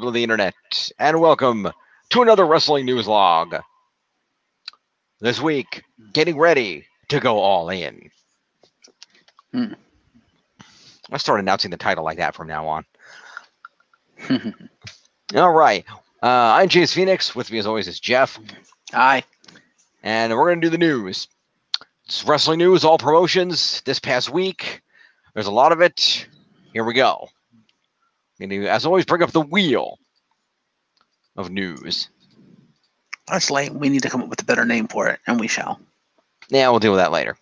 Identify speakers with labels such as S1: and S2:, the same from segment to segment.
S1: people of the internet, and welcome to another wrestling news log. This week, getting ready to go all in. I'll start announcing the title like that from now on. All right. I'm James Phoenix. With me, as always, is Jeff.
S2: Hi.
S1: And we're going to do the news. It's wrestling news, all promotions this past week. There's a lot of it. Here we go. As always, bring up the wheel of news.
S2: Honestly, we need to come up with a better name for it, and we shall.
S1: Yeah, we'll deal with that later.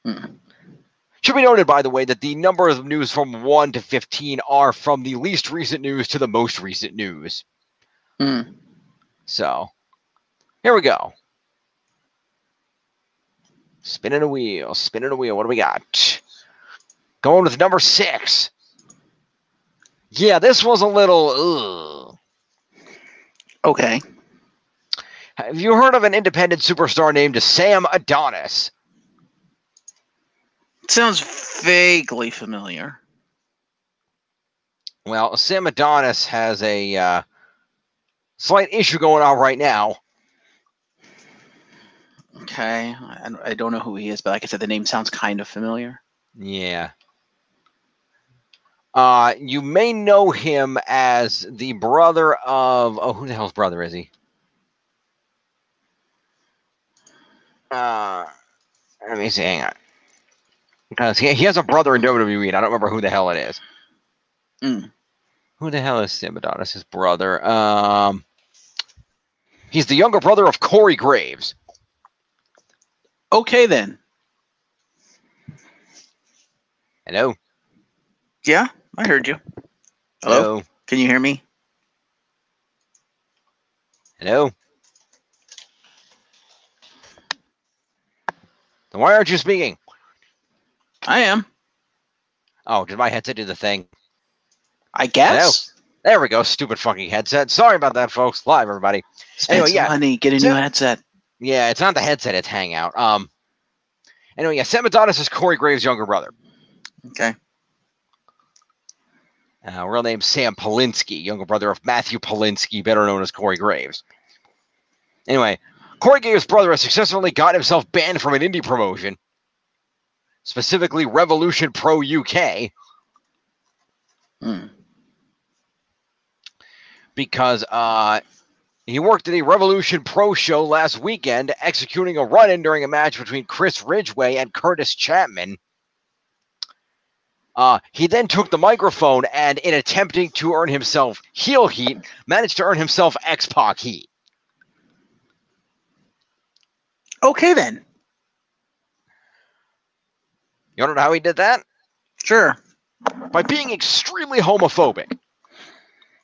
S1: Should be noted, by the way, that the number of news from 1 to 15 are from the least recent news to the most recent news. So, here we go. Spinning a wheel. What do we got? Going with number 6. Yeah, this was a little...
S2: Okay.
S1: Have you heard of an independent superstar named Sam Adonis?
S2: Sounds vaguely familiar.
S1: Well, Sam Adonis has a slight issue going on right now.
S2: Okay. I don't know who he is, but like I said, the name sounds kind of familiar.
S1: Yeah. You may know him as the brother of... Oh, who the hell's brother is he? Let me see. Hang on. Because he has a brother in WWE, and I don't remember who the hell it is. Who the hell is Sam Adonis' his brother? He's the younger brother of Corey Graves.
S2: Okay, then.
S1: Hello?
S2: Yeah, I heard you. Hello? Can you hear me?
S1: Hello? Then why aren't you speaking?
S2: I am.
S1: Oh, did my headset do the thing?
S2: I guess.
S1: Hello? There we go. Stupid fucking headset. Sorry about that, folks. Live, everybody.
S2: Spend some money. Get a new headset.
S1: Yeah, it's not the headset. It's Hangout. Anyway, yeah, Sam Adonis is Corey Graves' younger brother.
S2: Okay.
S1: Real name Sam Polinsky, younger brother of Matthew Polinsky, better known as Corey Graves. Anyway, Corey Graves' brother has successfully gotten himself banned from an indie promotion, specifically Revolution Pro UK, because he worked at a Revolution Pro show last weekend, executing a run-in during a match between Chris Ridgway and Curtis Chapman. He then took the microphone and, in attempting to earn himself heel heat, managed to earn himself X-Pac heat.
S2: Okay, then.
S1: You want to know how he did that?
S2: Sure.
S1: By being extremely homophobic.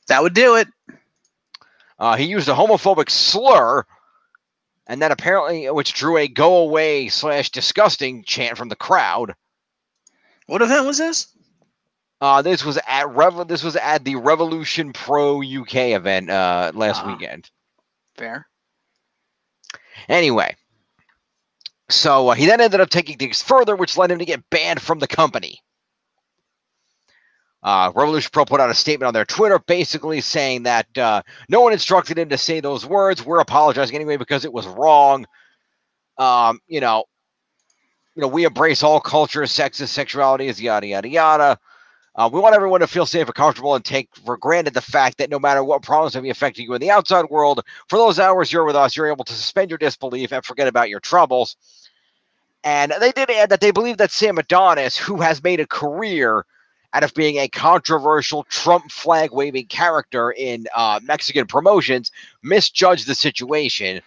S2: That would do it.
S1: He used a homophobic slur, and that apparently, which drew a "go away" / disgusting chant from the crowd.
S2: What event was this?
S1: This was at the Revolution Pro UK event last weekend.
S2: Fair.
S1: Anyway, so he then ended up taking things further, which led him to get banned from the company. Revolution Pro put out a statement on their Twitter basically saying that no one instructed him to say those words. We're apologizing anyway because it was wrong. We embrace all cultures, sexes, sexualities, yada, yada, yada. We want everyone to feel safe and comfortable and take for granted the fact that no matter what problems may be affecting you in the outside world, for those hours you're with us, you're able to suspend your disbelief and forget about your troubles. And they did add that they believe that Sam Adonis, who has made a career out of being a controversial Trump flag-waving character in Mexican promotions, misjudged the situation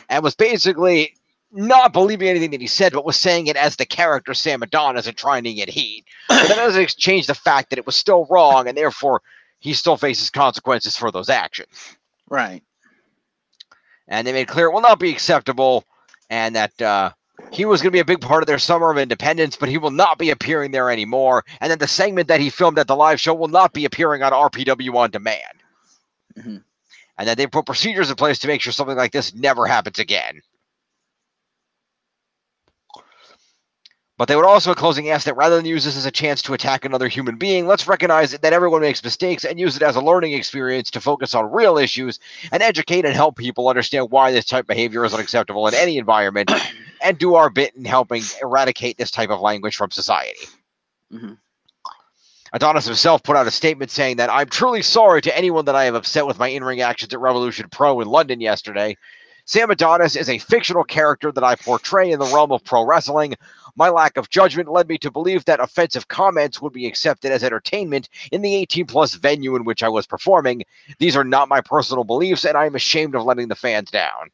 S1: and was basically not believing anything that he said, but was saying it as the character Sam Adonis and trying to get heat. But that doesn't change the fact that it was still wrong, and therefore he still faces consequences for those actions.
S2: Right.
S1: And they made clear it will not be acceptable, and that he was going to be a big part of their Summer of Independence, but he will not be appearing there anymore. And that the segment that he filmed at the live show will not be appearing on RPW On Demand. And that they put procedures in place to make sure something like this never happens again. But they would also, in closing, ask that rather than use this as a chance to attack another human being, let's recognize that everyone makes mistakes and use it as a learning experience to focus on real issues and educate and help people understand why this type of behavior is unacceptable in any environment and do our bit in helping eradicate this type of language from society.
S2: Mm-hmm.
S1: Adonis himself put out a statement saying that I'm truly sorry to anyone that I have upset with my in-ring actions at Revolution Pro in London yesterday. Sam Adonis is a fictional character that I portray in the realm of pro wrestling. My lack of judgment led me to believe that offensive comments would be accepted as entertainment in the 18-plus venue in which I was performing. These are not my personal beliefs, and I am ashamed of letting the fans down.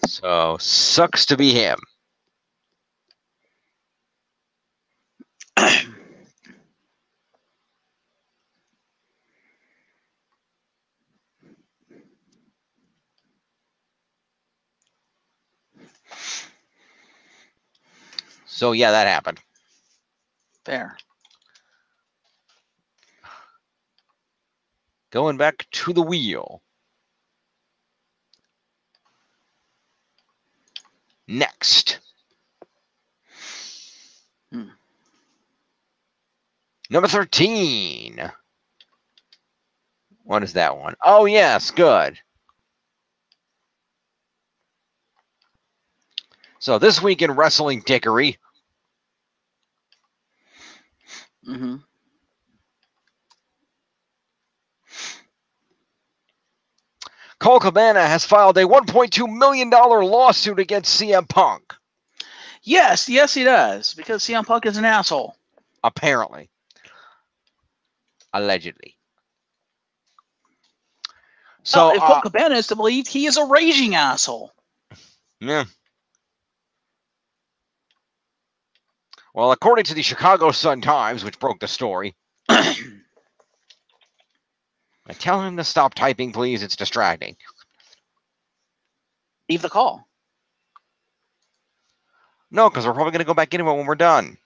S1: So, sucks to be him. So, yeah, that happened.
S2: Fair.
S1: Going back to the wheel. Next. Number 13. What is that one? Oh, yes, good. So this week in Wrestling Dickery.
S2: Mm-hmm.
S1: Colt Cabana has filed a $1.2 million lawsuit against CM Punk.
S2: Yes, he does, because CM Punk is an asshole.
S1: Apparently. Allegedly. So,
S2: if Colt Cabana is to believe, he is a raging asshole.
S1: Yeah. Well, according to the Chicago Sun-Times, which broke the story, I tell him to stop typing, please. It's distracting.
S2: Leave the call.
S1: No, because we're probably going to go back into it when we're done.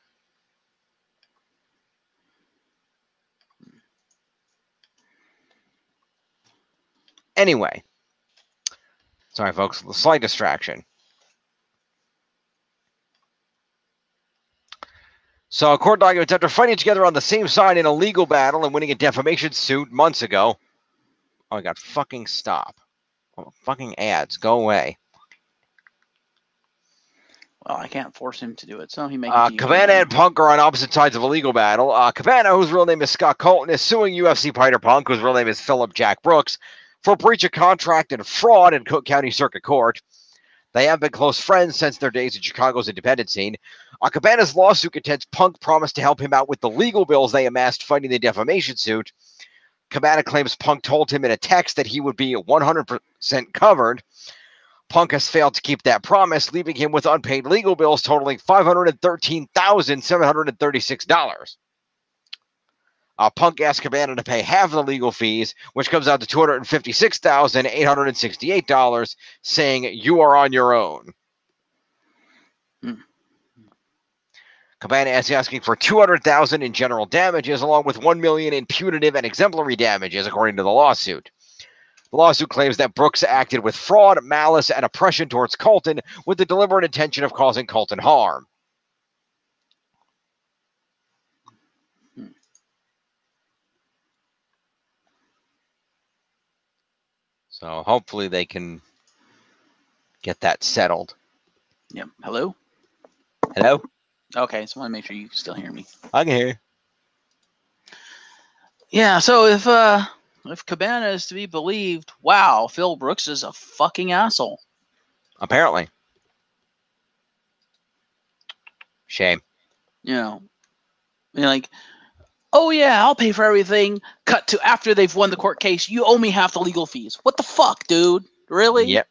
S1: Anyway. Sorry, folks. A slight distraction. So, court documents, after fighting together on the same side in a legal battle and winning a defamation suit months ago. Oh, my God. Fucking stop. Oh, fucking ads. Go away.
S2: Well, I can't force him to do it, so he may continue.
S1: Cabana and Punk are on opposite sides of a legal battle. Cabana, whose real name is Scott Colton, is suing UFC fighter Punk, whose real name is Philip Jack Brooks, for breach of contract and fraud in Cook County Circuit Court. They have been close friends since their days in Chicago's independent scene. Cabana's lawsuit contends Punk promised to help him out with the legal bills they amassed fighting the defamation suit. Cabana claims Punk told him in a text that he would be 100% covered. Punk has failed to keep that promise, leaving him with unpaid legal bills totaling $513,736. Punk asked Cabana to pay half of the legal fees, which comes out to $256,868, saying, "You are on your own." Cabana is asking for $200,000 in general damages, along with $1 million in punitive and exemplary damages, according to the lawsuit. The lawsuit claims that Brooks acted with fraud, malice, and oppression towards Colton with the deliberate intention of causing Colton harm. So hopefully they can get that settled.
S2: Yep. Hello?
S1: Hello?
S2: Okay, so I want to make sure you can still hear me.
S1: I can hear you.
S2: Yeah, so if Cabana is to be believed, wow, Phil Brooks is a fucking asshole.
S1: Apparently. Shame.
S2: You know, like, oh yeah, I'll pay for everything. Cut to after they've won the court case, you owe me half the legal fees. What the fuck, dude? Really?
S1: Yep.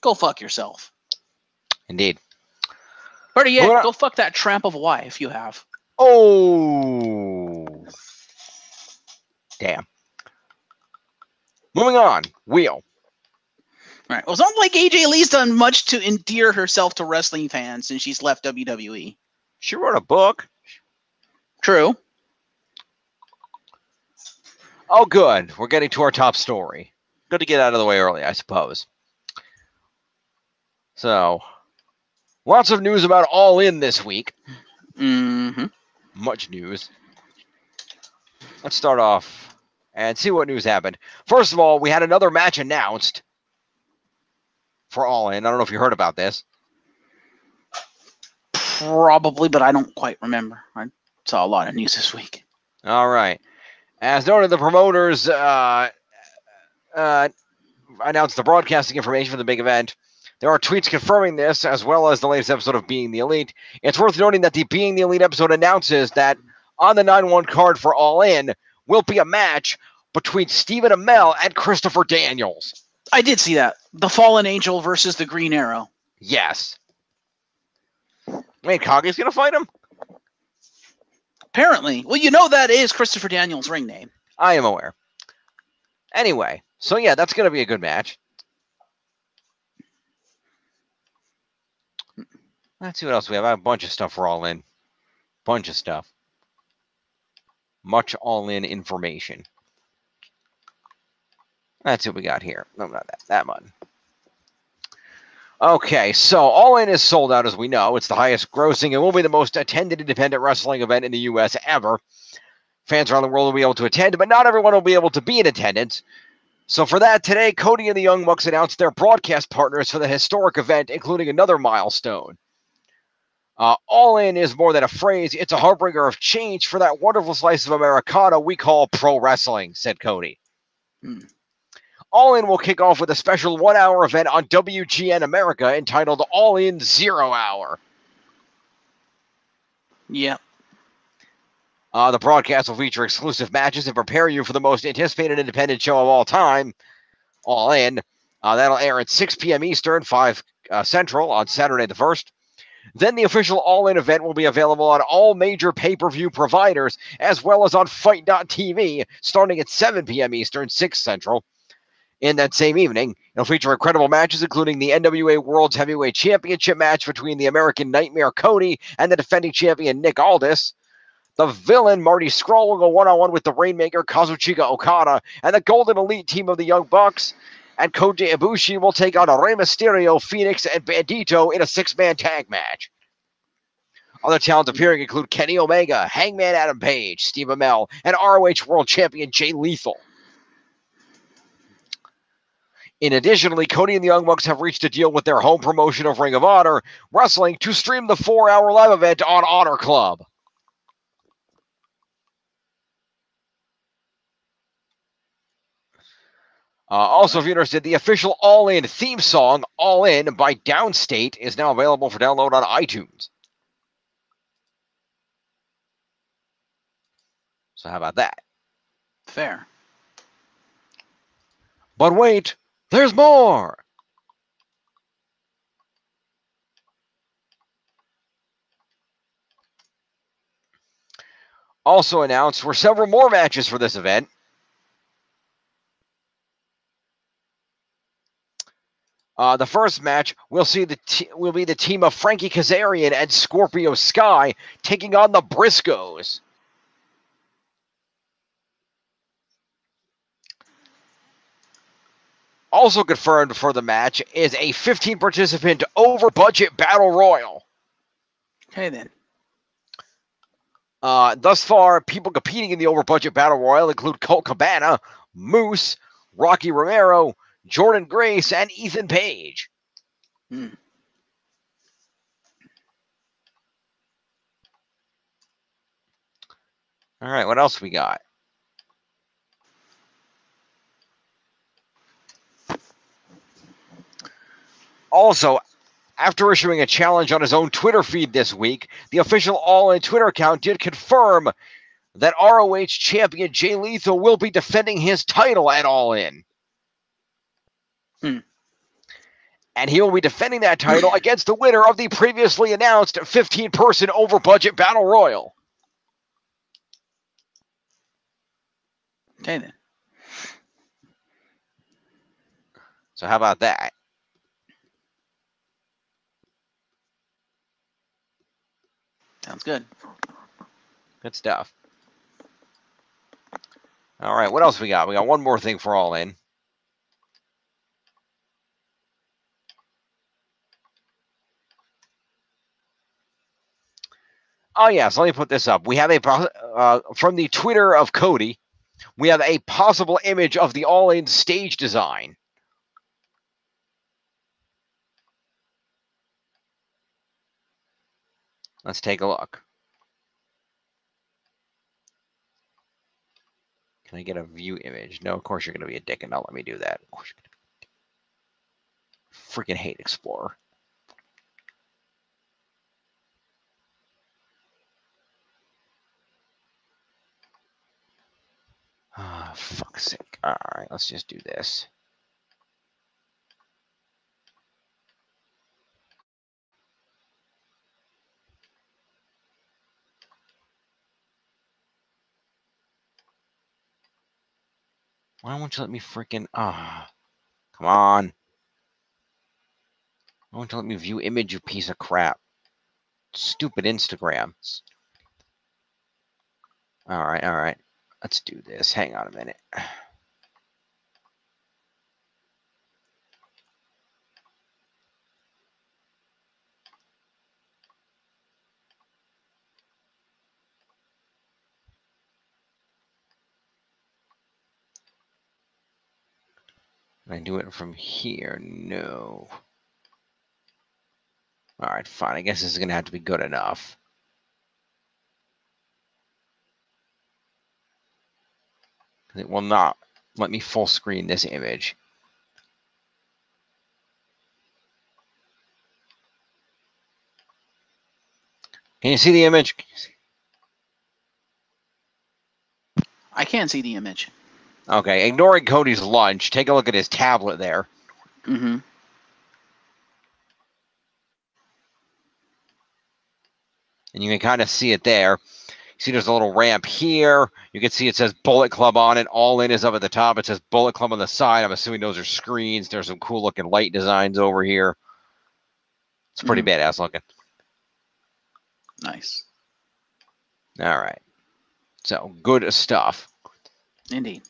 S2: Go fuck yourself.
S1: Indeed.
S2: Better yet, go fuck that tramp of a wife you have.
S1: Oh. Damn. Moving on. Wheel.
S2: Right. Well, it's not like AJ Lee's done much to endear herself to wrestling fans since she's left WWE.
S1: She wrote a book.
S2: True.
S1: Oh, good. We're getting to our top story. Good to get out of the way early, I suppose. So, lots of news about All In this week.
S2: Mm-hmm.
S1: Much news. Let's start off and see what news happened. First of all, we had another match announced for All In. I don't know if you heard about this.
S2: Probably, but I don't quite remember. I saw a lot of news this week.
S1: All right. As noted, the promoters announced the broadcasting information for the big event. There are tweets confirming this, as well as the latest episode of Being the Elite. It's worth noting that the Being the Elite episode announces that on the 9-1 card for All In will be a match between Stephen Amell and Christopher Daniels.
S2: I did see that. The Fallen Angel versus the Green Arrow.
S1: Yes. Wait, Kage's going to fight him?
S2: Apparently. Well, you know that is Christopher Daniels' ring name.
S1: I am aware. Anyway, so yeah, that's going to be a good match. Let's see what else we have. I have a bunch of stuff for All In. Bunch of stuff. Much All In information. Let's see what we got here. No, not that. That one. Okay, so All In is sold out, as we know. It's the highest grossing and will be the most attended independent wrestling event in the U.S. ever. Fans around the world will be able to attend, but not everyone will be able to be in attendance. So for that, today, Cody and the Young Bucks announced their broadcast partners for the historic event, including another milestone. All In is more than a phrase. It's a harbinger of change for that wonderful slice of Americana we call pro wrestling, said Cody. All In will kick off with a special 1-hour event on WGN America entitled All In 0 Hour.
S2: Yep.
S1: The broadcast will feature exclusive matches and prepare you for the most anticipated independent show of all time, All In. That'll air at 6 p.m. Eastern, 5 Central on Saturday the 1st. Then the official All In event will be available on all major pay-per-view providers, as well as on Fight.tv, starting at 7 p.m. Eastern, 6 Central. In that same evening, it'll feature incredible matches, including the NWA World's Heavyweight Championship match between the American Nightmare Cody and the defending champion Nick Aldis. The villain Marty Scurll will go one-on-one with the Rainmaker Kazuchika Okada and the Golden Elite team of the Young Bucks. And Kota Ibushi will take on Rey Mysterio, Phoenix, and Bandito in a 6-man tag match. Other talents appearing include Kenny Omega, Hangman Adam Page, Steve Amell, and ROH World Champion Jay Lethal. In addition, Cody and the Young Bucks have reached a deal with their home promotion of Ring of Honor Wrestling to stream the 4-hour live event on Honor Club. Also, if you're interested, the official All In theme song, All In by Downstate, is now available for download on iTunes. So how about that?
S2: Fair.
S1: But wait, there's more! Also announced were several more matches for this event. The first match will be the team of Frankie Kazarian and Scorpio Sky taking on the Briscoes. Also confirmed for the match is a 15-participant over-budget battle royal.
S2: Okay, then.
S1: Thus far, people competing in the over-budget battle royal include Colt Cabana, Moose, Rocky Romero, Jordan Grace, and Ethan Page.
S2: Hmm.
S1: All right, what else we got? Also, after issuing a challenge on his own Twitter feed this week, the official All In Twitter account did confirm that ROH champion Jay Lethal will be defending his title at All In. And he will be defending that title against the winner of the previously announced 15-person over-budget battle royal.
S2: Okay, then.
S1: So how about that?
S2: Sounds good.
S1: Good stuff. All right, what else we got? We got one more thing for All In. Oh, yeah, so let me put this up. We have from the Twitter of Cody, we have a possible image of the All-In stage design. Let's take a look. Can I get a view image? No, of course you're going to be a dick and not let me do that. Of course you're going to freaking hate Explorer. Ah, fuck's sake. All right, let's just do this. Why won't you let me freaking... come on. Why won't you let me view image, you piece of crap? Stupid Instagram. All right. Let's do this. Hang on a minute. Can I do it from here? No. All right, fine. I guess this is going to have to be good enough. It will not let me full screen this image. Can you see the image?
S2: I can't see the image.
S1: Okay, ignoring Cody's lunch, take a look at his tablet there.
S2: Mm-hmm.
S1: And you can kind of see it there. See, there's a little ramp here. You can see it says Bullet Club on it. All In is up at the top. It says Bullet Club on the side. I'm assuming those are screens. There's some cool looking light designs over here. It's pretty badass looking.
S2: Nice.
S1: All right. So, good stuff.
S2: Indeed.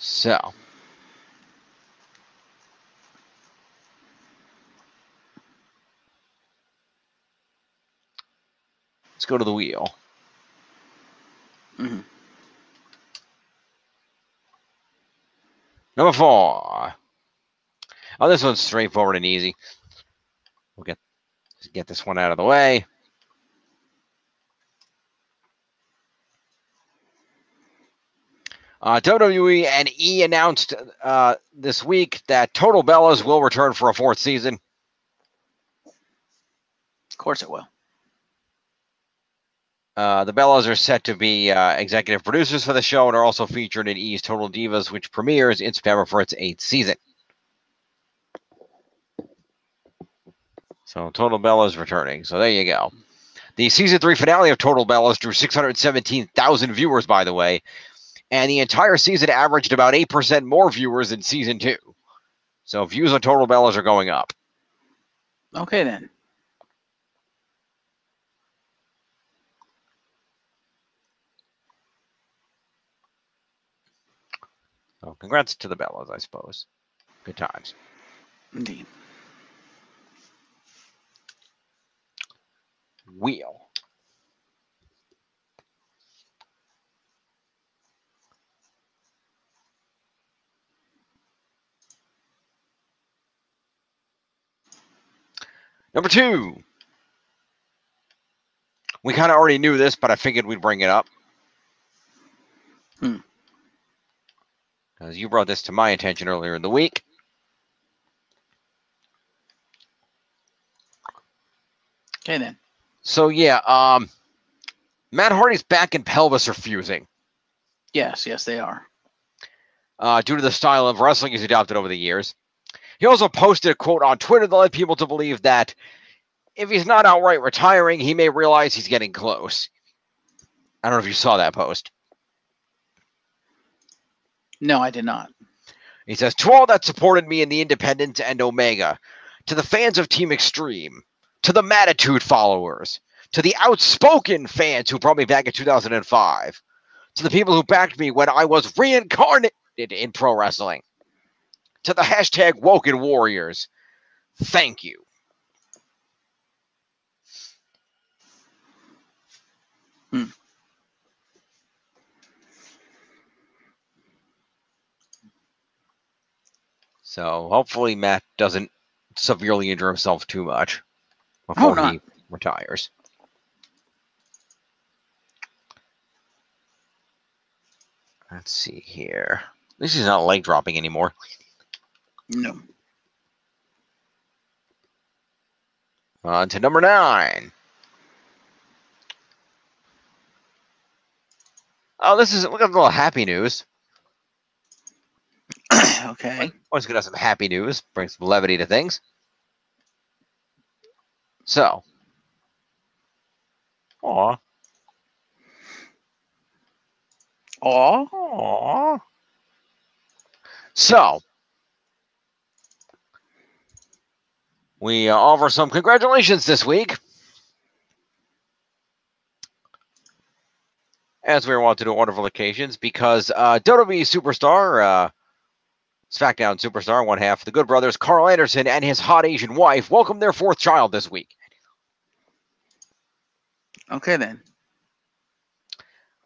S1: So, let's go to the wheel.
S2: Mm-hmm.
S1: Number 4. Oh, this one's straightforward and easy. We'll get this one out of the way. WWE and E announced this week that Total Bellas will return for a 4th season.
S2: Of course it will.
S1: The Bellas are set to be executive producers for the show and are also featured in E's Total Divas, which premieres in September for its 8th season. So Total Bellas returning. So there you go. The season 3 finale of Total Bellas drew 617,000 viewers, by the way, and the entire season averaged about 8% more viewers than season 2. So views on Total Bellas are going up.
S2: Okay, then.
S1: So congrats to the Bellas, I suppose. Good times.
S2: Indeed.
S1: Wheel. Number 2. We kind of already knew this, but I figured we'd bring it up. Because you brought this to my attention earlier in the week.
S2: Okay, then.
S1: So, yeah, Matt Hardy's back and pelvis are fusing.
S2: Yes, they are.
S1: Due to the style of wrestling he's adopted over the years. He also posted a quote on Twitter that led people to believe that if he's not outright retiring, he may realize he's getting close. I don't know if you saw that post.
S2: No, I did not.
S1: He says, to all that supported me in the Independent and Omega, to the fans of Team Extreme, to the Mattitude followers, to the outspoken fans who brought me back in 2005, to the people who backed me when I was reincarnated in pro wrestling. To the hashtag Woken Warriors, thank you. So hopefully Matt doesn't severely injure himself too much before he retires. Let's see here. At least he's not leg dropping anymore.
S2: No.
S1: On to number 9. Oh, look at the little happy news.
S2: Okay.
S1: Always gonna have some happy news, bring some levity to things. So, aww. So, we offer some congratulations this week. As we want to do on wonderful occasions, because WWE superstar, SmackDown superstar, one half of the Good Brothers, Carl Anderson, and his hot Asian wife welcomed their 4th child this week.
S2: Okay, then.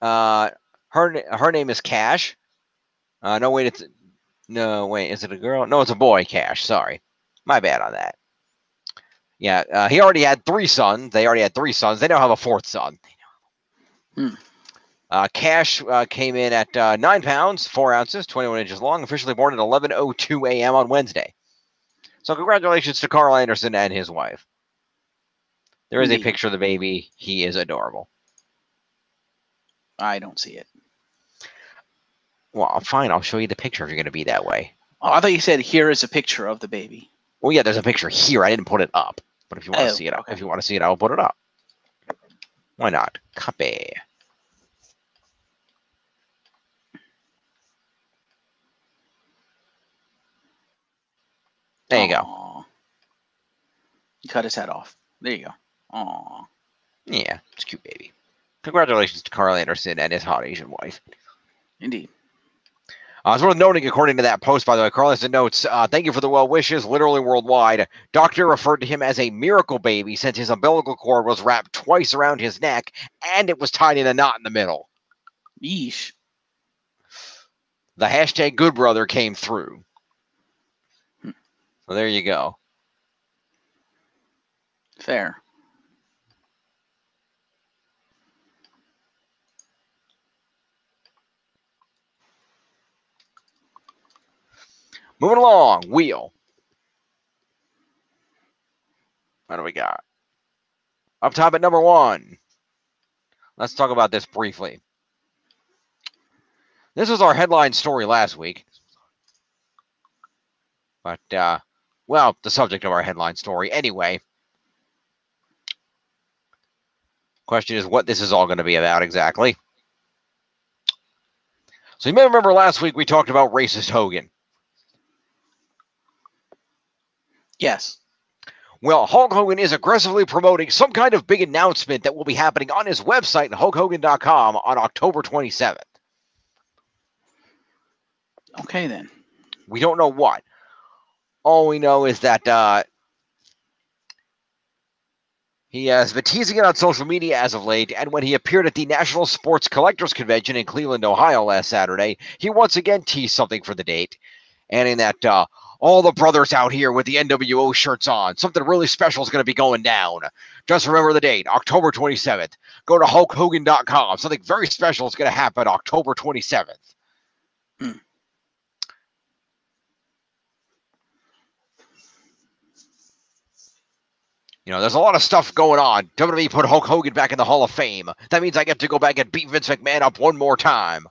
S1: Her name is Cash. No, wait, is it a girl? No, it's a boy, Cash. Sorry. My bad on that. Yeah, he already had 3 sons. They already had 3 sons. They now have a 4th son. Cash came in at 9 pounds, 4 ounces, 21 inches long, officially born at 11:02 a.m. on Wednesday. So congratulations to Carl Anderson and his wife. There is a picture of the baby. He is adorable.
S2: I don't see it.
S1: Well, fine. I'll show you the picture if you're going to be that way.
S2: Oh, I thought you said here is a picture of the baby.
S1: Well, yeah, there's a picture here. I didn't put it up. But if you want to see it,
S2: okay.
S1: if you want to see it, I will put it up. Why not? Copy. There you go.
S2: He cut his head off. There you go. Aww.
S1: Yeah, it's a cute baby. Congratulations to Carl Anderson and his hot Asian wife.
S2: Indeed.
S1: It's worth noting, according to that post, by the way, Carl Anderson notes, thank you for the well wishes, literally worldwide. Doctor referred to him as a miracle baby since his umbilical cord was wrapped twice around his neck and it was tied in a knot in the middle.
S2: Yeesh.
S1: The hashtag Good Brother came through. So there you go.
S2: Fair.
S1: Moving along, wheel. What do we got? Up top at number 1. Let's talk about this briefly. This was our headline story last week. But, well, the subject of our headline story anyway. Question is what this is all going to be about exactly. So you may remember last week we talked about racist Hogan.
S2: Yes.
S1: Well, Hulk Hogan is aggressively promoting some kind of big announcement that will be happening on his website, hulkhogan.com, on October 27th.
S2: Okay, then.
S1: We don't know what. All we know is that he has been teasing it on social media as of late, and when he appeared at the National Sports Collectors Convention in Cleveland, Ohio last Saturday, he once again teased something for the date, adding that all the brothers out here with the NWO shirts on, something really special is going to be going down. Just remember the date, October 27th. Go to hulkhogan.com. Something very special is going to happen October 27th. You know, there's a lot of stuff going on. WWE put Hulk Hogan back in the Hall of Fame. That means I get to go back and beat Vince McMahon up one more time.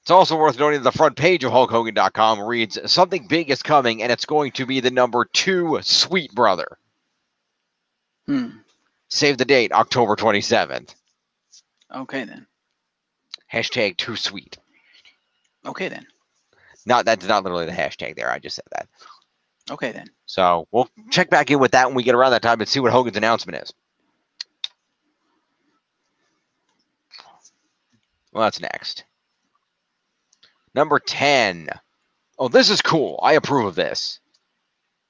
S1: It's also worth noting that the front page of hulkhogan.com reads, something big is coming, and it's going to be the number 2 Sweet Brother. Save the date, October 27th.
S2: Okay, then.
S1: Hashtag 2 Sweet.
S2: Okay, then.
S1: That's not literally the hashtag there. I just said that.
S2: Okay, then.
S1: So we'll check back in with that when we get around that time and see what Hogan's announcement is. Well, that's next. Number 10. Oh, this is cool. I approve of this.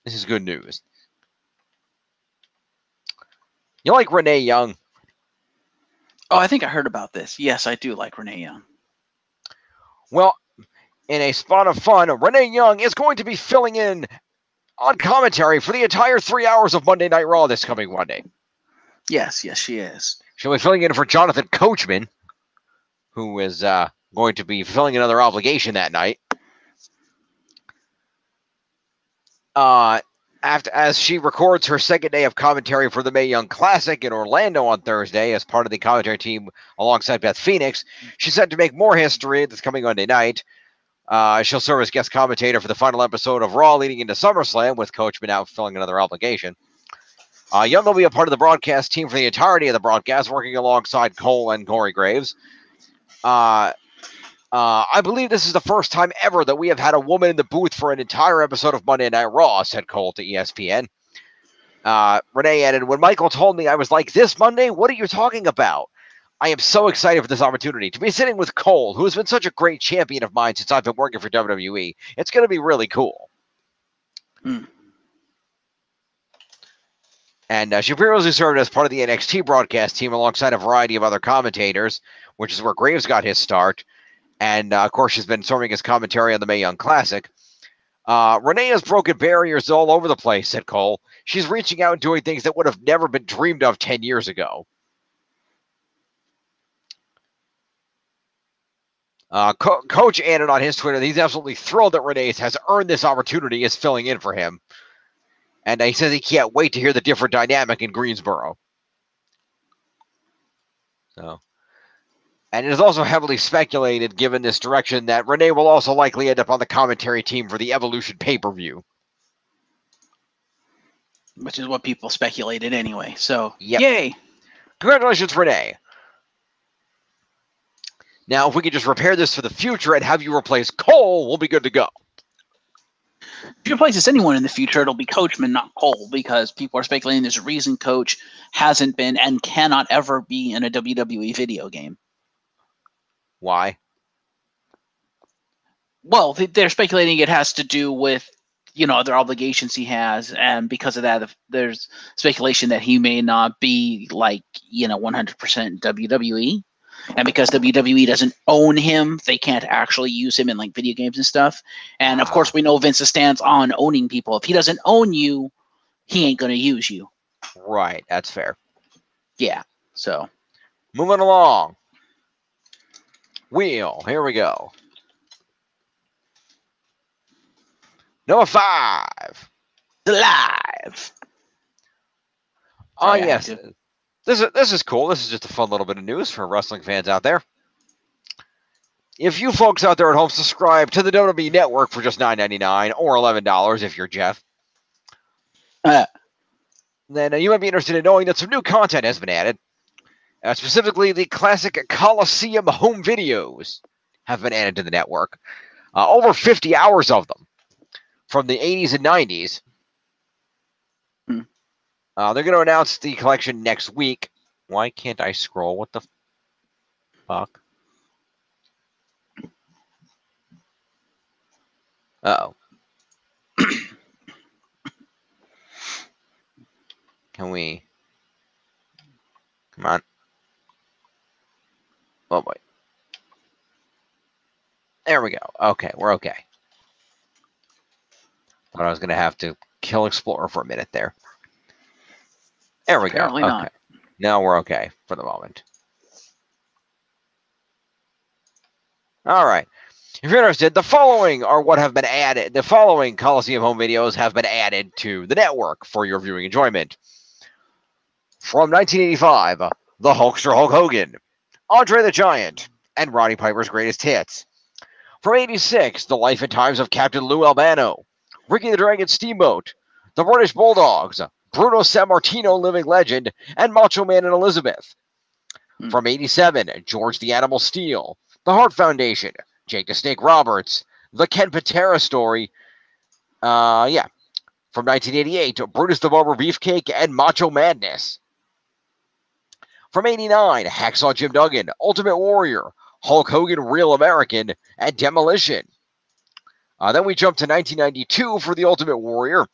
S1: This is good news. You like Renee Young?
S2: Oh, I think I heard about this. Yes, I do like Renee Young.
S1: Well, in a spot of fun, Renee Young is going to be filling in on commentary for the entire 3 hours of Monday Night Raw this coming Monday.
S2: Yes, she is.
S1: She'll be filling in for Jonathan Coachman, who is going to be fulfilling another obligation that night. As she records her second day of commentary for the Mae Young Classic in Orlando on Thursday as part of the commentary team alongside Beth Phoenix, she's set to make more history this coming Monday night. She'll serve as guest commentator for the final episode of Raw leading into SummerSlam, with Coachman out fulfilling another obligation. Young will be a part of the broadcast team for the entirety of the broadcast, working alongside Cole and Corey Graves. I believe this is the first time ever that we have had a woman in the booth for an entire episode of Monday Night Raw, said Cole to ESPN. Renee added, when Michael told me, I was like, this Monday? What are you talking about? I am so excited for this opportunity to be sitting with Cole, who has been such a great champion of mine since I've been working for WWE. It's going to be really cool. And she previously served as part of the NXT broadcast team alongside a variety of other commentators, which is where Graves got his start. And, of course, she's been serving as commentary on the Mae Young Classic. Renee has broken barriers all over the place, said Cole. She's reaching out and doing things that would have never been dreamed of 10 years ago. Coach added on his Twitter that he's absolutely thrilled that Renee has earned this opportunity as filling in for him. And he says he can't wait to hear the different dynamic in Greensboro. And it is also heavily speculated, given this direction, that Renee will also likely end up on the commentary team for the Evolution pay-per-view.
S2: Which is what people speculated anyway. So,
S1: yep.
S2: Yay!
S1: Congratulations, Renee. Now, if we could just repair this for the future and have you replace Cole, we'll be good to go.
S2: If you replace anyone in the future, it'll be Coachman, not Cole, because people are speculating there's a reason Coach hasn't been and cannot ever be in a WWE video game.
S1: Why?
S2: Well, they're speculating it has to do with, other obligations he has, and because of that, there's speculation that he may not be 100% WWE. And because WWE doesn't own him, they can't actually use him in video games and stuff. And of course, we know Vince's stance on owning people. If he doesn't own you, he ain't going to use you.
S1: Right, that's fair.
S2: Yeah, so.
S1: Moving along. Wheel, here we go. Number 5.
S2: Live.
S1: Oh, yes. This is cool. This is just a fun little bit of news for wrestling fans out there. If you folks out there at home subscribe to the WWE Network for just $9.99 or $11 if you're Jeff, then you might be interested in knowing that some new content has been added. Specifically, the classic Coliseum home videos have been added to the network. Over 50 hours of them from the 80s and 90s. They're going to announce the collection next week. Why can't I scroll? What the fuck? Uh-oh. Can we... Come on. Oh, boy. There we go. Okay, we're okay. Thought I was going to have to kill Explorer for a minute there. There we
S2: Apparently
S1: go.
S2: not.
S1: Okay. Now we're okay for the moment. All right. If you're interested, the following are what have been added. The following Coliseum home videos have been added to the network for your viewing enjoyment. From 1985, the Hulkster Hulk Hogan, Andre the Giant, and Roddy Piper's Greatest Hits. From 86, the life and times of Captain Lou Albano, Ricky the Dragon Steamboat, the British Bulldogs, Bruno Sammartino, Living Legend, and Macho Man and Elizabeth. From 87, George the Animal Steel, the Hart Foundation, Jake the Snake Roberts, the Ken Patera Story. From 1988, Brutus the Barber Beefcake and Macho Madness. From 89, Hacksaw Jim Duggan, Ultimate Warrior, Hulk Hogan, Real American, and Demolition. Then we jump to 1992 for The Ultimate Warrior.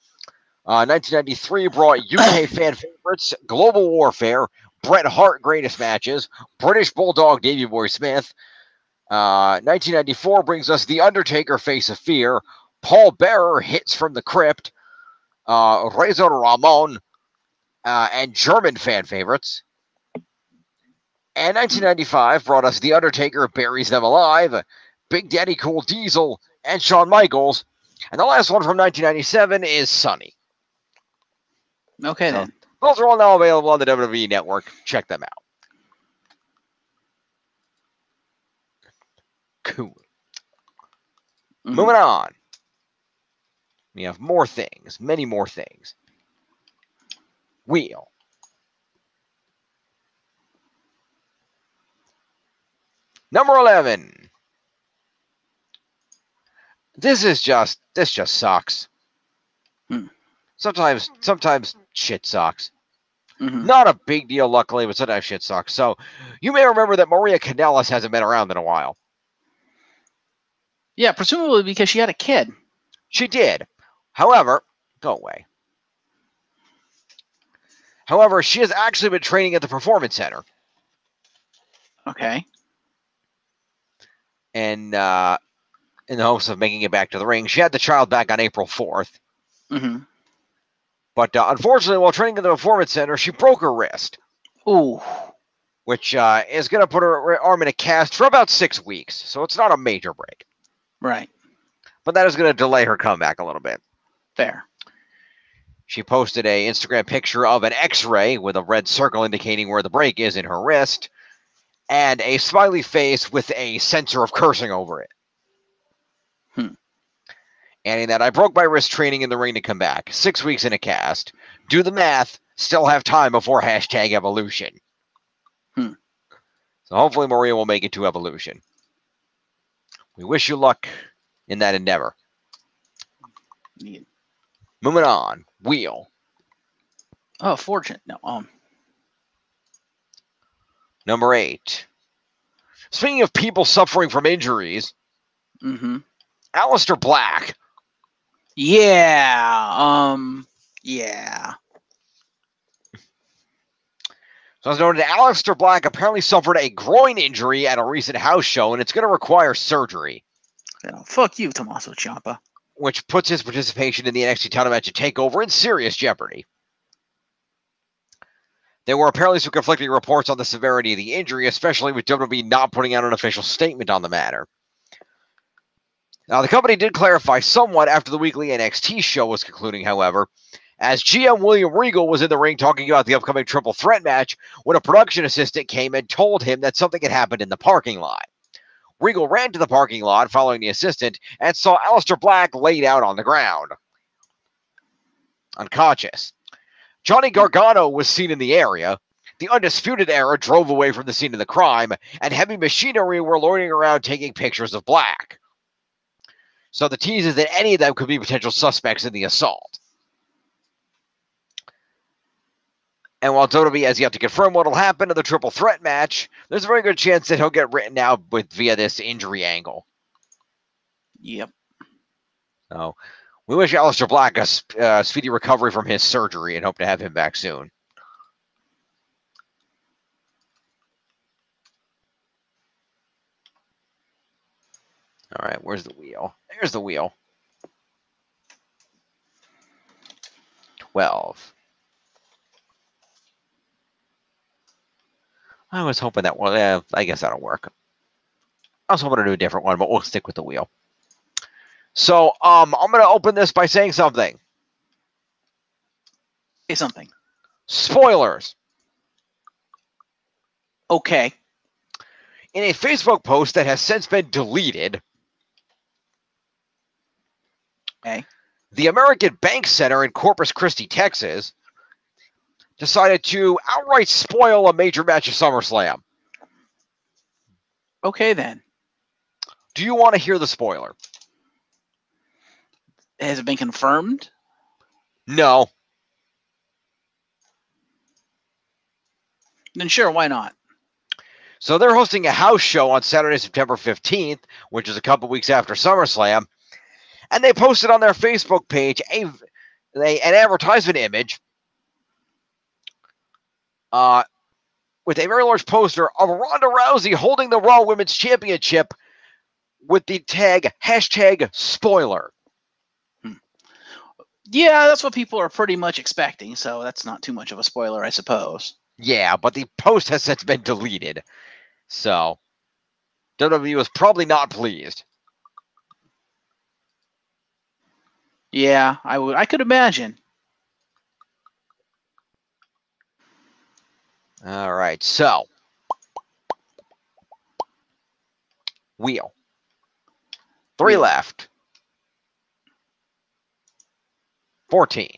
S1: 1993 brought UK fan favorites, Global Warfare, Bret Hart Greatest Matches, British Bulldog Davey Boy Smith. 1994 brings us The Undertaker Face of Fear, Paul Bearer Hits from the Crypt, Razor Ramon, and German fan favorites. And 1995 brought us The Undertaker Buries Them Alive, Big Daddy Cool Diesel, and Shawn Michaels. And the last one from 1997 is Sunny.
S2: Okay, then.
S1: Those are all now available on the WWE Network. Check them out. Cool. Mm-hmm. Moving on. We have more things, many more things. Wheel. Number 11. This just sucks. Sometimes shit sucks. Not a big deal, luckily, but sometimes shit sucks. So, you may remember that Maria Kanellis hasn't been around in a while.
S2: Yeah, presumably because she had a kid.
S1: She did. However, go away. However, she has actually been training at the Performance Center.
S2: Okay.
S1: And in the hopes of making it back to the ring. She had the child back on April 4th. But unfortunately, while training at the Performance Center, she broke her wrist.
S2: Ooh.
S1: Which is going to put her arm in a cast for about 6 weeks. So it's not a major break.
S2: Right.
S1: But that is going to delay her comeback a little bit.
S2: Fair.
S1: She posted a Instagram picture of an x-ray with a red circle indicating where the break is in her wrist. And a smiley face with a sensor of cursing over it. Adding that, I broke my wrist training in the ring to come back. 6 weeks in a cast. Do the math. Still have time before #evolution. So hopefully Maria will make it to Evolution. We wish you luck in that endeavor.
S2: Yeah.
S1: Moving on. Wheel.
S2: Oh, fortunate. No.
S1: Number 8. Speaking of people suffering from injuries, Alistair Black.
S2: Yeah. Yeah.
S1: So as noted, Alistair Black apparently suffered a groin injury at a recent house show, and it's going to require surgery.
S2: Fuck you, Tommaso Ciampa.
S1: Which puts his participation in the NXT title match at TakeOver in serious jeopardy. There were apparently some conflicting reports on the severity of the injury, especially with WWE not putting out an official statement on the matter. Now, the company did clarify somewhat after the weekly NXT show was concluding, however, as GM William Regal was in the ring talking about the upcoming triple threat match when a production assistant came and told him that something had happened in the parking lot. Regal ran to the parking lot following the assistant and saw Alistair Black laid out on the ground, unconscious. Johnny Gargano was seen in the area. The Undisputed Era drove away from the scene of the crime, and Heavy Machinery were loitering around taking pictures of Black. So the tease is that any of them could be potential suspects in the assault. And while WWE has yet to confirm what will happen in the triple threat match, there's a very good chance that he'll get written out via this injury angle.
S2: Yep.
S1: So we wish Alistair Black a speedy recovery from his surgery and hope to have him back soon. All right, where's the wheel? There's the wheel. 12. I was hoping that one. I guess that'll work. I was hoping to do a different one, but we'll stick with the wheel. So, I'm going to open this by saying something.
S2: Say something.
S1: Spoilers.
S2: Okay.
S1: In a Facebook post that has since been deleted, the American Bank Center in Corpus Christi, Texas, decided to outright spoil a major match of SummerSlam.
S2: Okay, then.
S1: Do you want to hear the spoiler?
S2: Has it been confirmed?
S1: No.
S2: Then sure, why not?
S1: So they're hosting a house show on Saturday, September 15th, which is a couple weeks after SummerSlam. And they posted on their Facebook page an advertisement image with a very large poster of Ronda Rousey holding the Raw Women's Championship with the tag #spoiler.
S2: Yeah, that's what people are pretty much expecting, so that's not too much of a spoiler, I suppose.
S1: Yeah, but the post has since been deleted. So, WWE was probably not pleased.
S2: Yeah, I could imagine.
S1: All right, so wheel. 3 left. 14.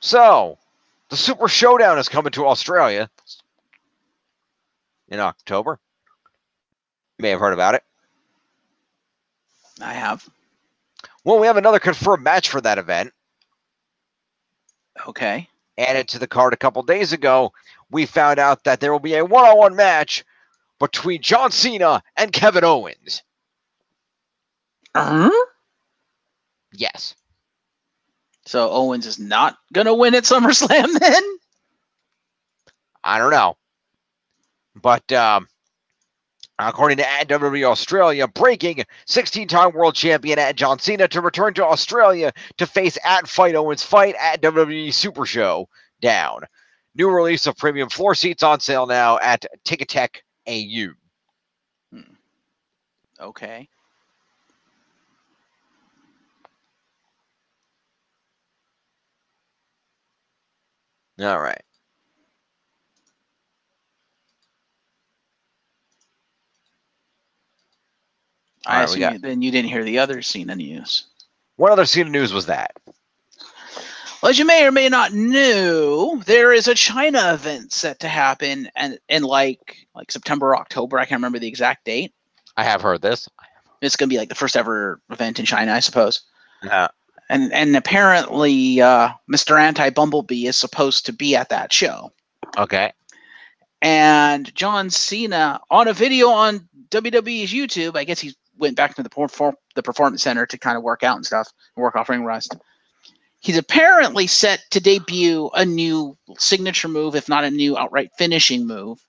S1: So, the Super Showdown is coming to Australia in October. You may have heard about it.
S2: I have.
S1: Well, we have another confirmed match for that event.
S2: Okay.
S1: Added to the card a couple days ago, we found out that there will be a one-on-one match between John Cena and Kevin Owens. Yes.
S2: So Owens is not going to win at SummerSlam then?
S1: I don't know. But according to WWE Australia, breaking 16-time world champion at John Cena to return to Australia to face at Fight Owens Fight at WWE Super Show down. New release of premium floor seats on sale now at Ticketek AU.
S2: Okay.
S1: All right.
S2: I assume then you didn't hear the other Cena news.
S1: What other Cena news was that?
S2: Well, as you may or may not know, there is a China event set to happen in like September or October. I can't remember the exact date.
S1: I have heard this.
S2: It's going to be like the first ever event in China, I suppose.
S1: Yeah.
S2: And apparently Mr. Anti-Bumblebee is supposed to be at that show.
S1: Okay.
S2: And John Cena, on a video on WWE's YouTube, I guess he went back to the Performance Center to kind of work out and stuff, and work off ring rust. He's apparently set to debut a new signature move, if not a new outright finishing move,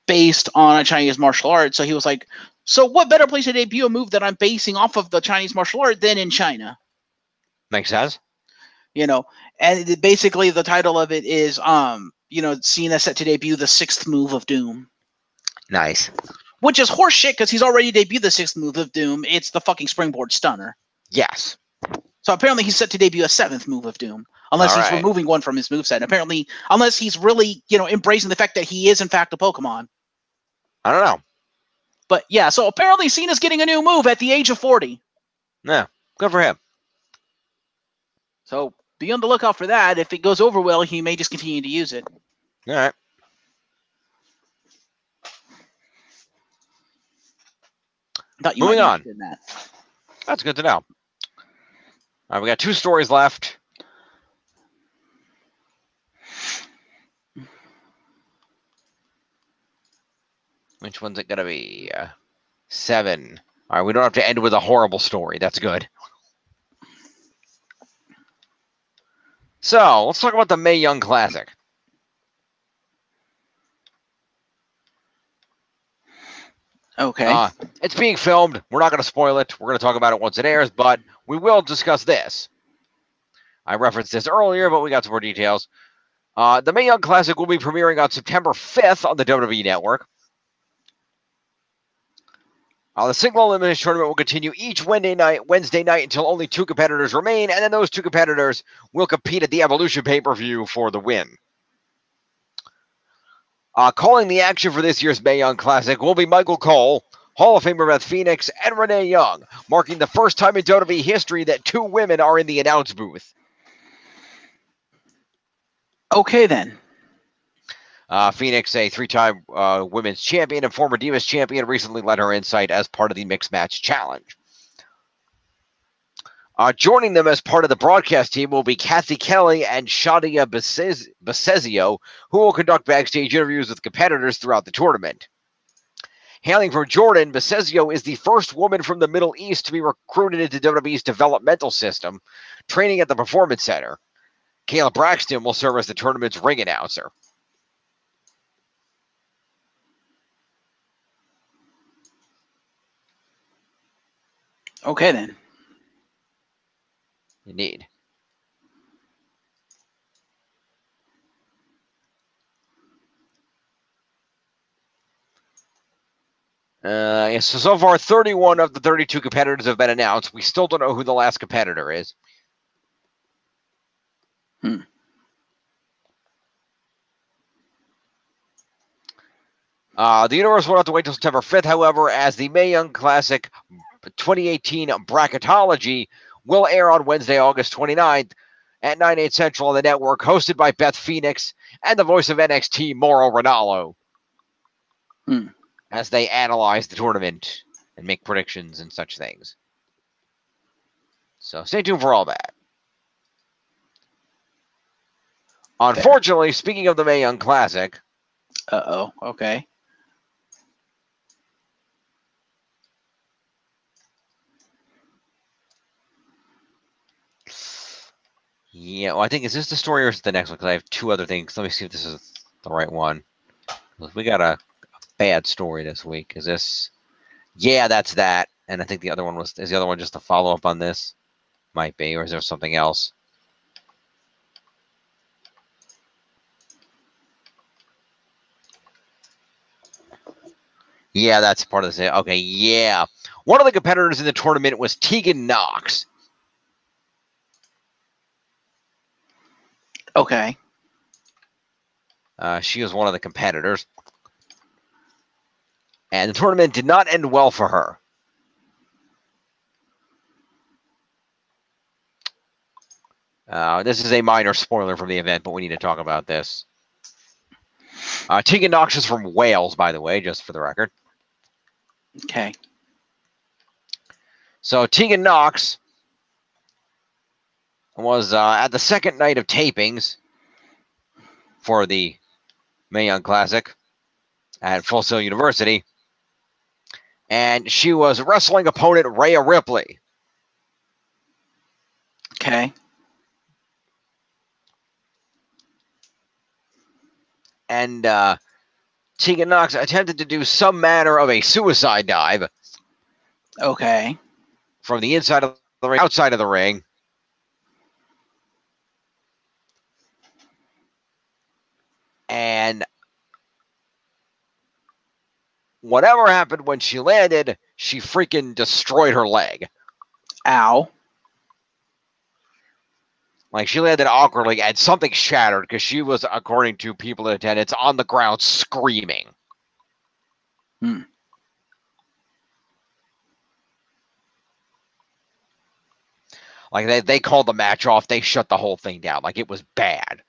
S2: based on a Chinese martial art. So he was like, so what better place to debut a move that I'm basing off of the Chinese martial art than in China?
S1: Makes sense.
S2: And basically the title of it is, Cena set to debut the 6th move of Doom.
S1: Nice.
S2: Which is horseshit because he's already debuted the 6th move of Doom. It's the fucking Springboard Stunner.
S1: Yes.
S2: So apparently he's set to debut a 7th move of Doom. Unless he's removing one from his moveset. Apparently, unless he's really, embracing the fact that he is in fact a Pokemon.
S1: I don't know.
S2: But yeah, so apparently Cena's getting a new move at the age of 40.
S1: Yeah, good for him.
S2: So be on the lookout for that. If it goes over well, he may just continue to use it.
S1: All right. Moving on. That's good to know. All right, we got 2 stories left. Which one's it going to be? 7. All right, we don't have to end with a horrible story. That's good. So, let's talk about the Mae Young Classic.
S2: Okay.
S1: It's being filmed. We're not going to spoil it. We're going to talk about it once it airs, but we will discuss this. I referenced this earlier, but we got some more details. The Mae Young Classic will be premiering on September 5th on the WWE Network. The single elimination tournament will continue each Wednesday night until only 2 competitors remain, and then those 2 competitors will compete at the Evolution pay-per-view for the win. Calling the action for this year's Mae Young Classic will be Michael Cole, Hall of Famer Beth Phoenix, and Renee Young, marking the first time in WWE history that 2 women are in the announce booth.
S2: Okay, then.
S1: Phoenix, a 3-time women's champion and former Divas champion, recently led her insight as part of the Mixed Match Challenge. Joining them as part of the broadcast team will be Kathy Kelly and Shadia Basezio, who will conduct backstage interviews with competitors throughout the tournament. Hailing from Jordan, Basezio is the first woman from the Middle East to be recruited into WWE's developmental system, training at the Performance Center. Kayla Braxton will serve as the tournament's ring announcer.
S2: Okay, then.
S1: Indeed. So far, 31 of the 32 competitors have been announced. We still don't know who the last competitor is.
S2: Hmm.
S1: The universe will have to wait till September 5th, however, as the Mae Young Classic 2018 bracketology will air on Wednesday, August 29th at 9/8 Central on the network, hosted by Beth Phoenix and the voice of NXT, Mauro Ranallo, as they analyze the tournament and make predictions and such things. So stay tuned for all that. Unfortunately, speaking of the Mae Young Classic...
S2: Okay.
S1: Yeah, well, I think, is this the story or is it the next one? Because I have two other things. Let me see if this is the right one. We got a bad story this week. Is this... Yeah, that's that. And I think the other one was... Is the other one just a follow-up on this? Might be. Or is there something else? Yeah, that's part of this. Okay, yeah. One of the competitors in the tournament was Tegan Knox.
S2: Okay.
S1: She was one of the competitors. And the tournament did not end well for her. This is a minor spoiler from the event, but we need to talk about this. Tegan Knox is from Wales, by the way, just for the record.
S2: Okay.
S1: So Tegan Knox was at the second night of tapings for the Mae Young Classic at Full Sail University, and she was wrestling opponent Rhea Ripley.
S2: Okay.
S1: And Tegan Knox attempted to do some manner of a suicide dive.
S2: Okay.
S1: From the inside of the ring, outside of the ring. And whatever happened when she landed, she freaking destroyed her leg.
S2: Ow.
S1: Like, she landed awkwardly and something shattered because she was, according to people in attendance, on the ground screaming. Like, they called the match off. They shut the whole thing down. Like, it was bad.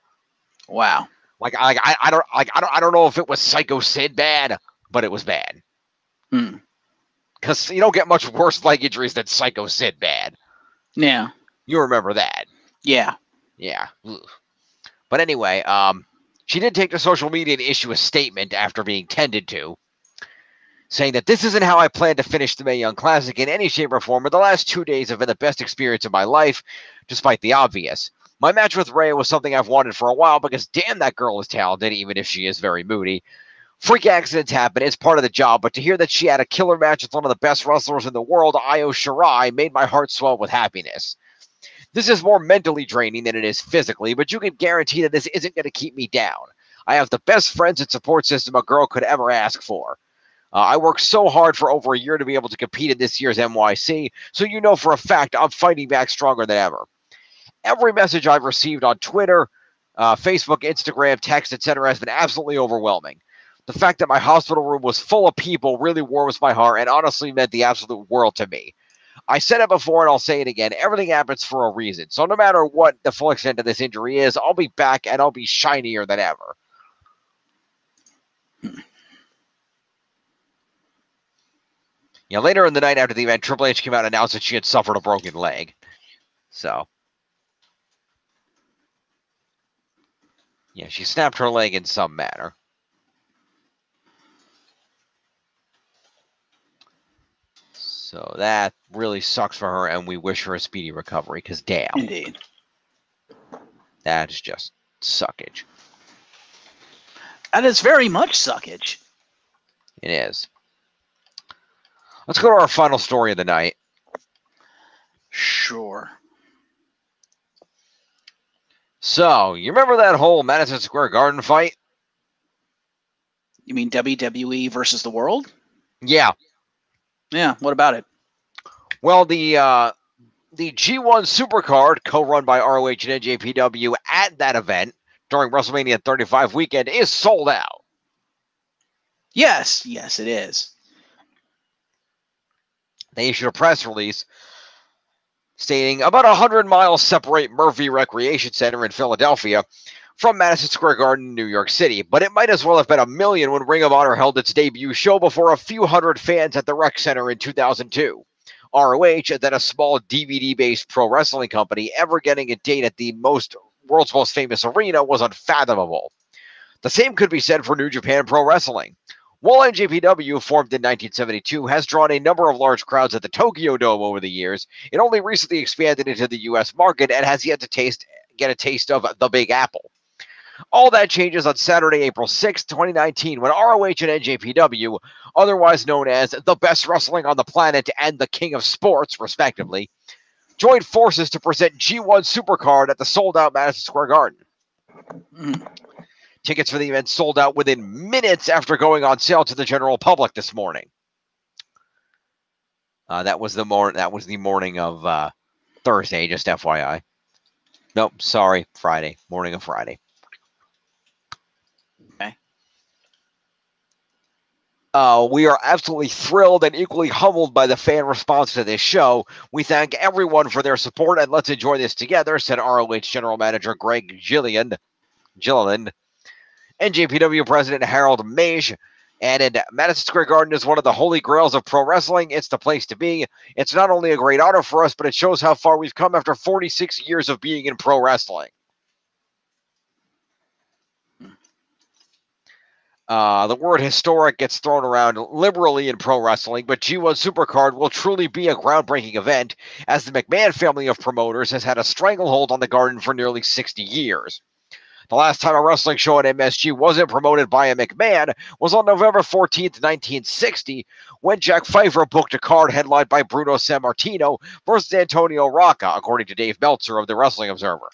S2: Wow.
S1: Like, I don't know if it was Psycho Sid bad, but it was bad. Because you don't get much worse leg injuries than Psycho Sid bad.
S2: Yeah.
S1: You remember that.
S2: Yeah.
S1: Yeah. Ugh. But anyway, she did take to social media and issue a statement after being tended to, saying that this isn't how I plan to finish the Mae Young Classic in any shape or form, but the last 2 days have been the best experience of my life, despite the obvious. My match with Rhea was something I've wanted for a while because damn, that girl is talented, even if she is very moody. Freak accidents happen, it's part of the job, but to hear that she had a killer match with one of the best wrestlers in the world, Io Shirai, made my heart swell with happiness. This is more mentally draining than it is physically, but you can guarantee that this isn't going to keep me down. I have the best friends and support system a girl could ever ask for. I worked so hard for over a year to be able to compete in this year's NYC, so you know for a fact I'm fighting back stronger than ever. Every message I've received on Twitter, Facebook, Instagram, text, etc. has been absolutely overwhelming. The fact that my hospital room was full of people really warms my heart and honestly meant the absolute world to me. I said it before and I'll say it again. Everything happens for a reason. So no matter what the full extent of this injury is, I'll be back and I'll be shinier than ever. Later in the night after the event, Triple H came out and announced that she had suffered a broken leg. So, yeah, she snapped her leg in some manner. So that really sucks for her, and we wish her a speedy recovery, because damn.
S2: Indeed.
S1: That is just suckage.
S2: That is very much suckage.
S1: It is. Let's go to our final story of the night.
S2: Sure.
S1: So, you remember that whole Madison Square Garden fight?
S2: You mean WWE versus the world?
S1: Yeah.
S2: Yeah, what about it?
S1: Well, the G1 Supercard, co-run by ROH and NJPW at that event during WrestleMania 35 weekend, is sold out.
S2: Yes, it is.
S1: They issued a press release stating about 100 miles separate Murphy Recreation Center in Philadelphia from Madison Square Garden in New York City, but it might as well have been 1 million when Ring of Honor held its debut show before a few hundred fans at the Rec Center in 2002. ROH, then a small DVD-based pro wrestling company, ever getting a date at the world's most famous arena was unfathomable. The same could be said for New Japan Pro Wrestling. While NJPW, formed in 1972, has drawn a number of large crowds at the Tokyo Dome over the years, it only recently expanded into the U.S. market and has yet to get a taste of the Big Apple. All that changes on Saturday, April 6, 2019, when ROH and NJPW, otherwise known as the best wrestling on the planet and the king of sports, respectively, joined forces to present G1 Supercard at the sold-out Madison Square Garden. Tickets for the event sold out within minutes after going on sale to the general public this morning. That was the morning of Thursday, just FYI. Nope, sorry, Friday, morning of Friday.
S2: Okay.
S1: We are absolutely thrilled and equally humbled by the fan response to this show. We thank everyone for their support, and let's enjoy this together, said ROH General Manager Greg Gilliland. NJPW President Harold Mage added, Madison Square Garden is one of the holy grails of pro wrestling. It's the place to be. It's not only a great honor for us, but it shows how far we've come after 46 years of being in pro wrestling. The word historic gets thrown around liberally in pro wrestling, but G1 Supercard will truly be a groundbreaking event, as the McMahon family of promoters has had a stranglehold on the Garden for nearly 60 years. The last time a wrestling show at MSG wasn't promoted by a McMahon was on November 14th, 1960, when Jack Pfeiffer booked a card headlined by Bruno Sammartino versus Antonio Rocca, according to Dave Meltzer of the Wrestling Observer.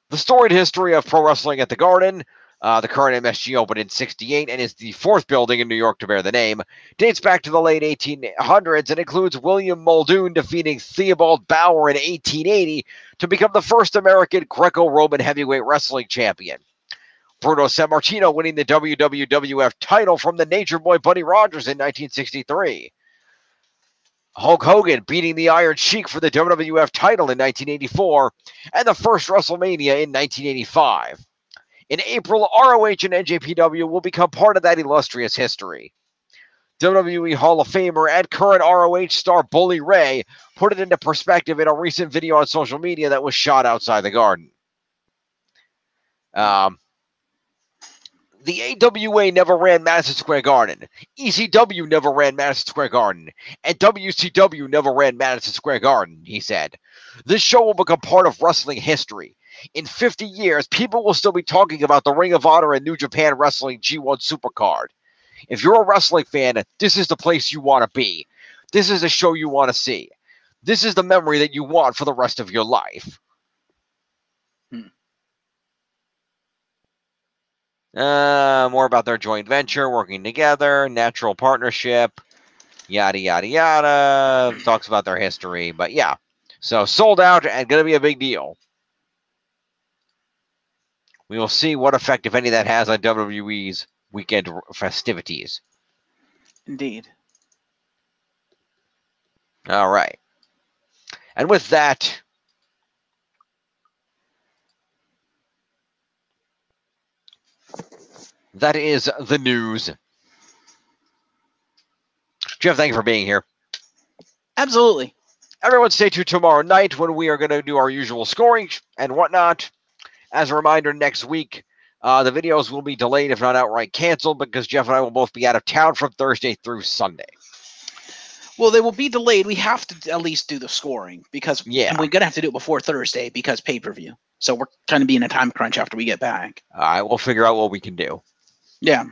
S1: The storied history of pro wrestling at the Garden, the current MSG opened in 1968 and is the fourth building in New York to bear the name, dates back to the late 1800s and includes William Muldoon defeating Theobald Bauer in 1880 to become the first American Greco-Roman heavyweight wrestling champion. Bruno Sammartino winning the WWF title from the Nature Boy Buddy Rogers in 1963. Hulk Hogan beating the Iron Sheik for the WWF title in 1984, and the first WrestleMania in 1985. In April, ROH and NJPW will become part of that illustrious history. WWE Hall of Famer and current ROH star Bully Ray put it into perspective in a recent video on social media that was shot outside the Garden. The AWA never ran Madison Square Garden. ECW never ran Madison Square Garden. And WCW never ran Madison Square Garden, he said. This show will become part of wrestling history. In 50 years, people will still be talking about the Ring of Honor and New Japan Wrestling G1 Supercard. If you're a wrestling fan, this is the place you want to be. This is a show you want to see. This is the memory that you want for the rest of your life. More about their joint venture, working together, natural partnership, yada, yada, yada. Talks about their history. But yeah, so sold out and going to be a big deal. We will see what effect, if any, that has on WWE's weekend festivities.
S2: Indeed.
S1: All right. And with that, that is the news. Jeff, thank you for being here.
S2: Absolutely.
S1: Everyone stay tuned tomorrow night when we are going to do our usual scoring and whatnot. As a reminder, next week, the videos will be delayed, if not outright canceled, because Jeff and I will both be out of town from Thursday through Sunday.
S2: Well, they will be delayed. We have to at least do the scoring because
S1: Yeah.
S2: and we're going to have to do it before Thursday because pay-per-view. So we're trying to be in a time crunch after we get back.
S1: All right, we'll figure out what we can do.
S2: Yeah.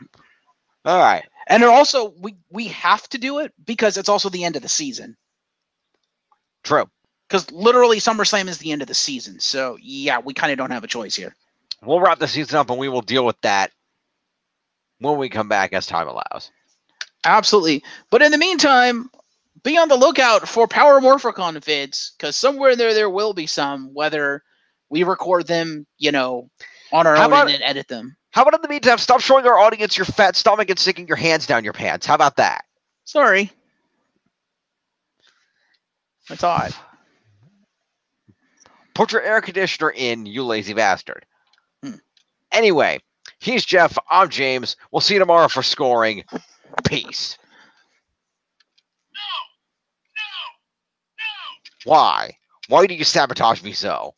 S1: All right.
S2: And then also, we have to do it because it's also the end of the season.
S1: True.
S2: Because literally SummerSlam is the end of the season. So, yeah, we kind of don't have a choice here.
S1: We'll wrap the season up and we will deal with that when we come back as time allows.
S2: Absolutely. But in the meantime, be on the lookout for Power Morphicon vids, because somewhere in there will be some, whether we record them, on our own and then edit them.
S1: How about in the meantime, stop showing our audience your fat stomach and sticking your hands down your pants? How about that?
S2: Sorry. That's odd.
S1: Put your air conditioner in, you lazy bastard. Anyway, he's Jeff. I'm James. We'll see you tomorrow for scoring. Peace. No! Why? Why do you sabotage me so?